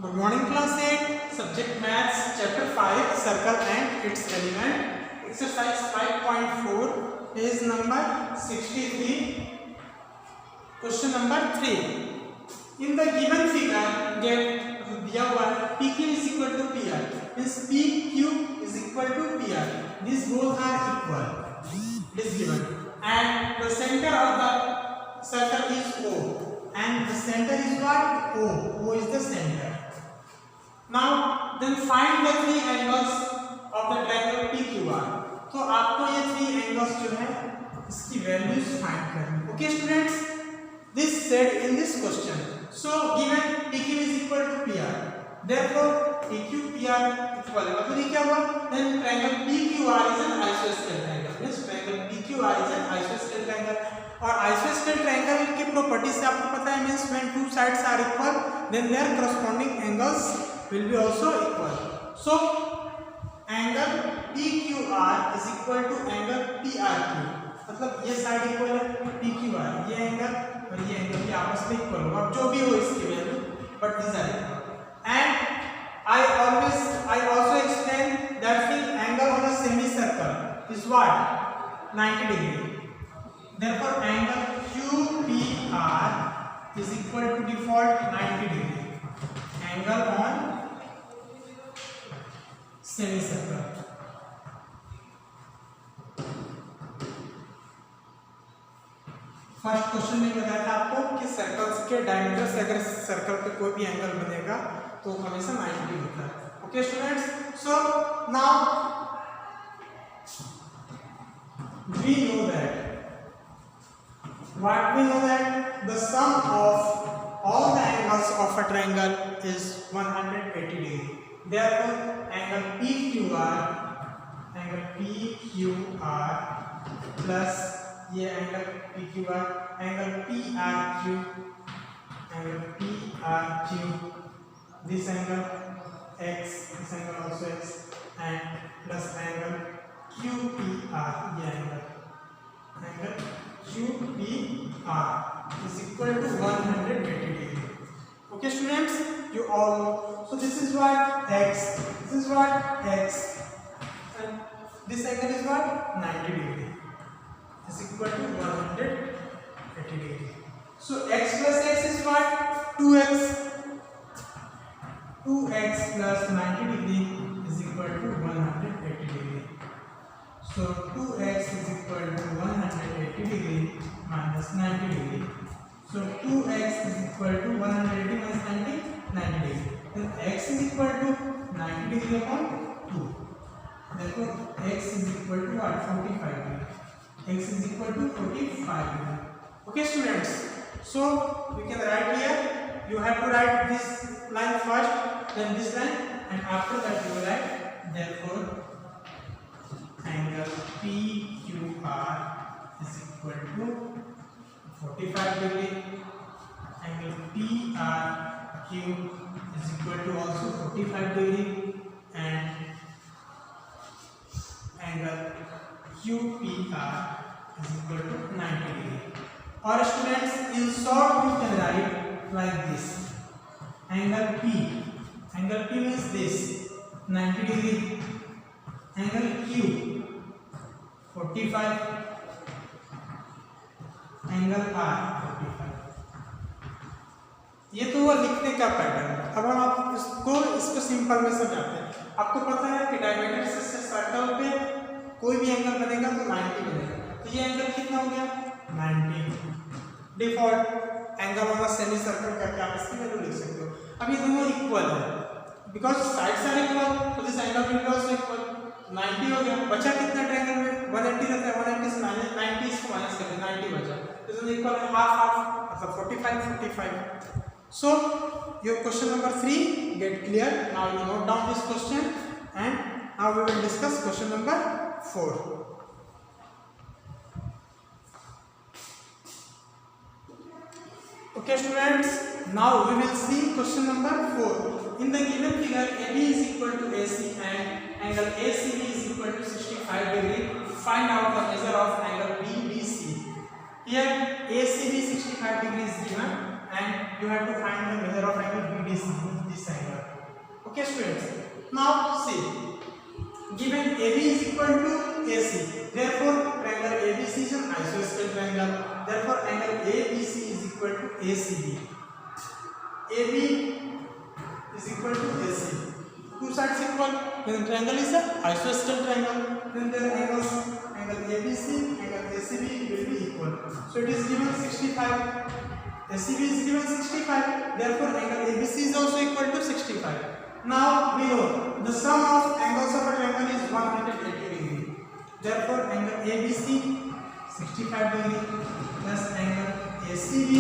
Good morning, class 8. Subject Maths, Chapter 5, Circle and its element. Exercise 5.4, page number 63. Question number 3. In the given figure, get दिया हुआ है PQ is equal to PR. Means PQ is equal to PR. These both are equal. It is given. And the center of the circle is O. And the center is what? O. O is the center. Now then find the three angles of the triangle PQR. तो आपको ये three angles जो है इसकी values find करनी. Okay students, this said in this question. So given PQ is equal to PR, therefore PQ PR equal है. मतलब ये क्या हुआ? Then triangle PQR is an isosceles triangle. Means triangle PQR is an isosceles triangle. और isosceles triangle की property से आपको पता है means when two sides are equal, then their corresponding angles will be also equal. So angle PQR is equal to angle PRQ. मतलब ये side equal है PQR, ये एंगल और ये एंगल भी आपस में इक्वल होगा. अब जो भी हो इसकी value, but this are equal. And I also explain that the angle on a semicircle is what? 90 degree. Therefore angle QPR is equal to default 90 degree. Angle on semicircle. First question में बताया था आपको कि circles के diameter से अगर circle पे कोई भी एंगल बनेगा तो हमेशा 90 होता है. Okay students, so now we know that what we know that the sum of all the angles of a triangle is 180 degree. Therefore angle PQR plus ये angle PQR, angle PRQ, this angle X, this angle also X, and plus angle QPR, ये angle QPR is equal to 180 degree. Okay students, you all know. So this is what X, this is what X, and this angle is what 90 degree. Is equal to 180 degree. So x plus x is what? 2x. 2x plus 90 degree is equal to 180 degree. So 2x is equal to 180 degree minus 90 degree. So 2x is equal to 180 minus 90 degree. Then x is equal to 90 degree upon 2. Therefore x is equal to what? 45 degree. X is equal to 45 degree. Okay students, so we can write here. You have to write this line first, then this line, and after that you will write therefore angle PQR is equal to 45 degree. Angle PRQ is equal to also 45 degree, and angle QPR is equal to 90 degree. Or students, in short you can write like this. Angle P means this 90 degree. Angle Q 45. Angle R 45. ये तो हुआ लिखने का pattern. अब हम आप इसको simple में समझाते हैं. आपको पता है कि डायमीटर से सर्कल पे कोई भी एंगल बनेगा तो 90 बनेगा. तो ये एंगल कितना हो गया? 90. Default angle on a semi circle करके आप इसकी वैल्यू लिख सकते हो. अब ये दोनों इक्वल है बिकॉज साइड्स आर इक्वल, तो this angle will be also equal. 90 हो गया. बचा कितना ट्रायंगल में? 180 रहता है. 180 से 90 इसको माइनस कर दें, 90 बचा. तो दोनों इक्वल है. हाफ मतलब 45. So your question number 3 get clear. Now you note down this question, and now we will discuss question number 4. Okay students, now we will see question number 4. In the given figure, AB is equal to AC and angle ACB is equal to 65 degree. Find out the measure of angle BBC. Here ACB 65 degree is given, and you have to find the measure of angle BBC, this angle. Okay students, now see, given AB is equal to AC, therefore triangle ABC is an isosceles triangle, therefore angle ABC is equal to ACB. AB is equal to AC. Two sides equal, then triangle is an isosceles triangle, then their angles, angle ABC, angle ACB will be equal. So it is given 65. ACB is given 65, therefore angle ABC is also equal to 65. Now we know the sum of angles of a triangle is 180 degree. Therefore angle ABC 65 degree plus angle ACB,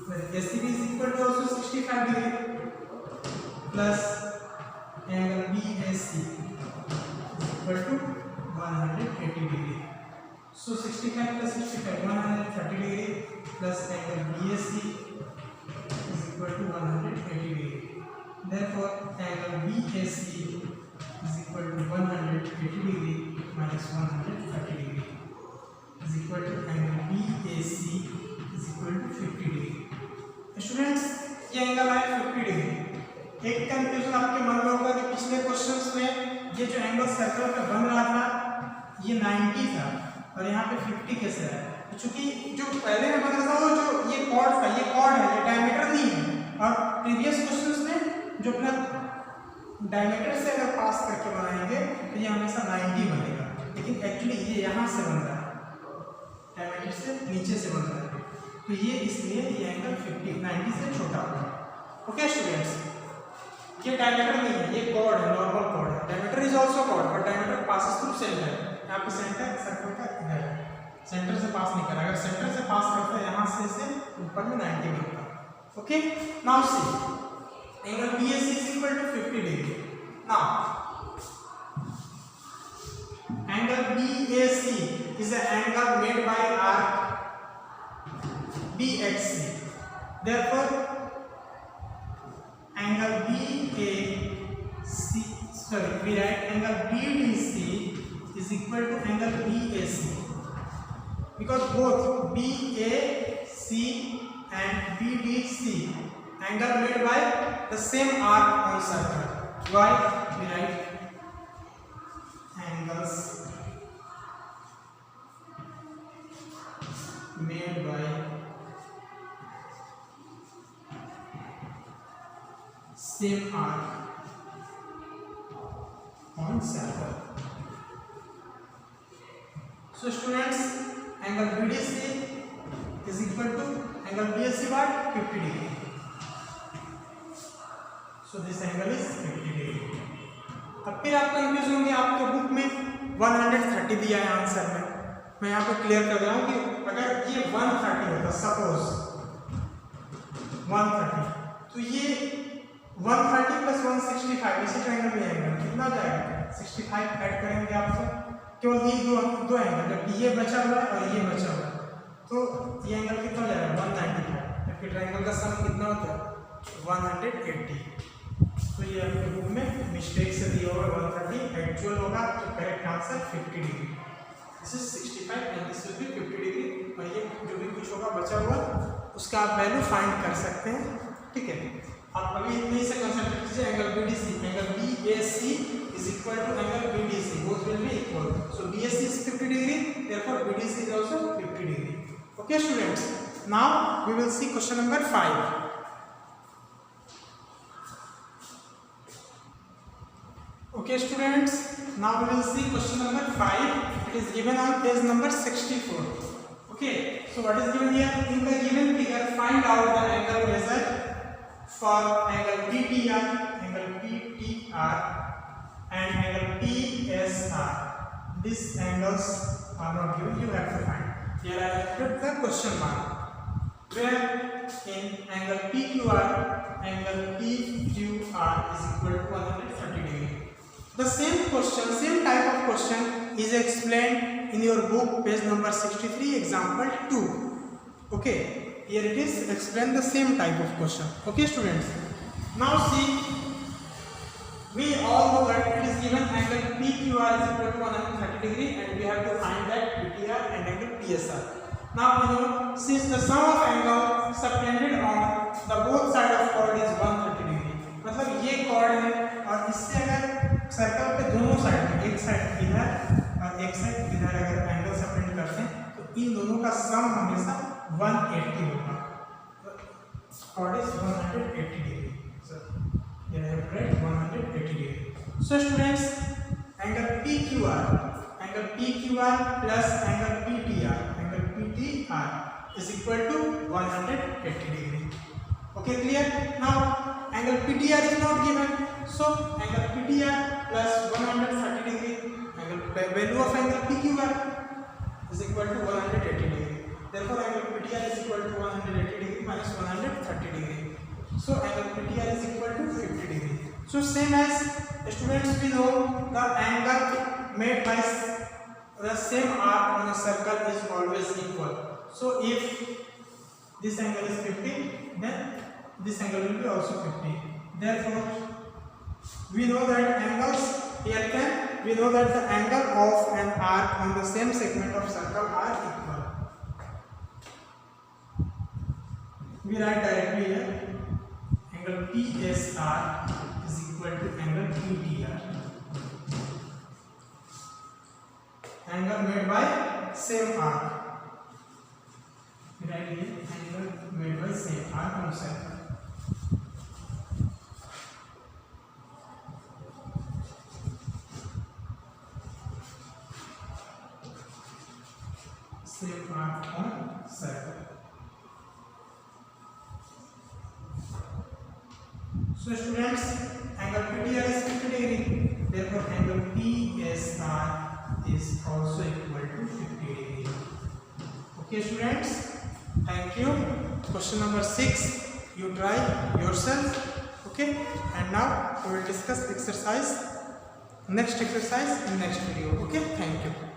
well, ACB is equal to also 65 degree plus angle BAC is equal to 180 degree. So 65 plus 65, 130 degree plus angle BAC is equal to 180 degree. Therefore, angle BAC is equal to 180 degree minus 130 degree is equal to angle BAC is equal to 50 degree. Students, ये angle है 50 degree. एक confusion आपके मन में होगा कि पिछले questions में ये जो एंगल सर्कल पे बन रहा था ये 90 था और यहाँ पे 50 कैसे है? क्योंकि जो पहले में बन रहा था वो जो ये कॉर्ड था, ये कॉर्ड है, ये डायमीटर नहीं है। और प्रीवियस क्वेश्चंस में जो अपना डायमीटर से अगर पास करके बनाएंगे तो ये हमेशा 90 बनेगा, लेकिन एक्चुअली ये यहाँ से बन रहा है, डायमीटर से नीचे से बन रहा है, तो ये इसलिए ये एंगल 90 से छोटा होगा। ओके स्टूडेंट्स, ये डायमीटर नहीं है, ये कॉर्ड है, नॉर्मल कॉर्ड है। Diameter is also chord, but diameter passes through centre. यहाँ पे सेंटर सर्कल का इधर है, सेंटर से पास नहीं करा, अगर सेंटर से पास करता है यहाँ से ऊपर में 90 बनता है। Okay, now see angle BAC is equal to 50 degree. Now, angle BAC is an angle made by arc BHC. Therefore, angle we write angle BDC is equal to angle BAC because both BAC and BDC angle made by the same arc on circle. Why? We write angles made by same arc on circle. So students, angle BDC is equal to angle BAC what? 50 degree. So this angle is 50 degree. अब फिर आप confuse होंगे, आपके book में 130 दिया है answer में। मैं यहाँ पे क्लियर कर रहा हूँ कि अगर ये 130 होता, सपोज 130, तो ये 130 प्लस 165 इसी ट्रायंगल में एंगल कितना जाएगा? 65 ऐड करेंगे आप तो केवल ये दो एंगल, जबकि ये बचा हुआ है और ये बचा हुआ है, तो ये एंगल कितना जाएगा? 195। जबकि ट्रायंगल का सम कितना होता है? 180। तो ये आपके बुक में मिस्टेक से दिया होगा 130, एक्चुअल होगा तो correct answer 50 degree. This is 65 and this will be 50 degree. और ये जो भी कुछ होगा बचा हुआ उसका आप वैल्यू फाइंड कर सकते हैं, ठीक है। आप अभी इतने से कंसंट्रेट कीजिए, angle BDC, angle BAC is equal to angle BDC, both will be equal. So BAC is 50 degree, therefore BDC is also 50 degree. Okay students, now we will see question number 5। Okay students, now we will see question number 5. It is given on page number 64. Okay, so what is given here? In the given figure, find out the angle measured for angle PTR, angle PTR and angle PSR. These angles are not given, you have to find. Here I have put the question mark, where in angle PQR, angle PQR is equal to 130 degree. The same question, same type of question is explained in your book, page number 63, example 2. Okay, here it is explained the same type of question. Okay students, now see, we all know that it is given angle PQR is equal to 130 degree and we have to find that PTR and angle PSR. Now we know, since the sum of angle subtended on the both side of chord is 130 degree, मतलब ये chord circle पे दोनों side में, एक side इधर और एक side इधर अगर एंगल सेपरेट करते हैं तो इन दोनों का सम हमेशा 180 होगा। Chord is 180 degree. So here I have written 180 degree. So students, angle PQR plus angle PTR is equal to 180 degree. Okay, clear? Now angle PTR is not given, so angle PTR plus 130 degree, value of angle PQR is equal to 180 degree. Therefore angle PTR is equal to 180 degree minus 130 degree. So angle PTR is equal to 50 degree. So same as students, we know the angle made by the same arc on a circle is always equal. So if this angle is 50, then this angle will be also 50. Therefore we know that angles here we know that the angle of an arc on the same segment of circle are equal. We write directly here angle PSR is equal to angle PTR. Angle made by same arc. We write here angle made by same arc on circle. Same arc on circle. So students, angle PTR is 50 degree. Therefore angle PSR is also equal to 50 degree. Okay students, thank you. Question number 6, you try yourself. Okay, and now we will discuss next exercise in next video. Okay, thank you.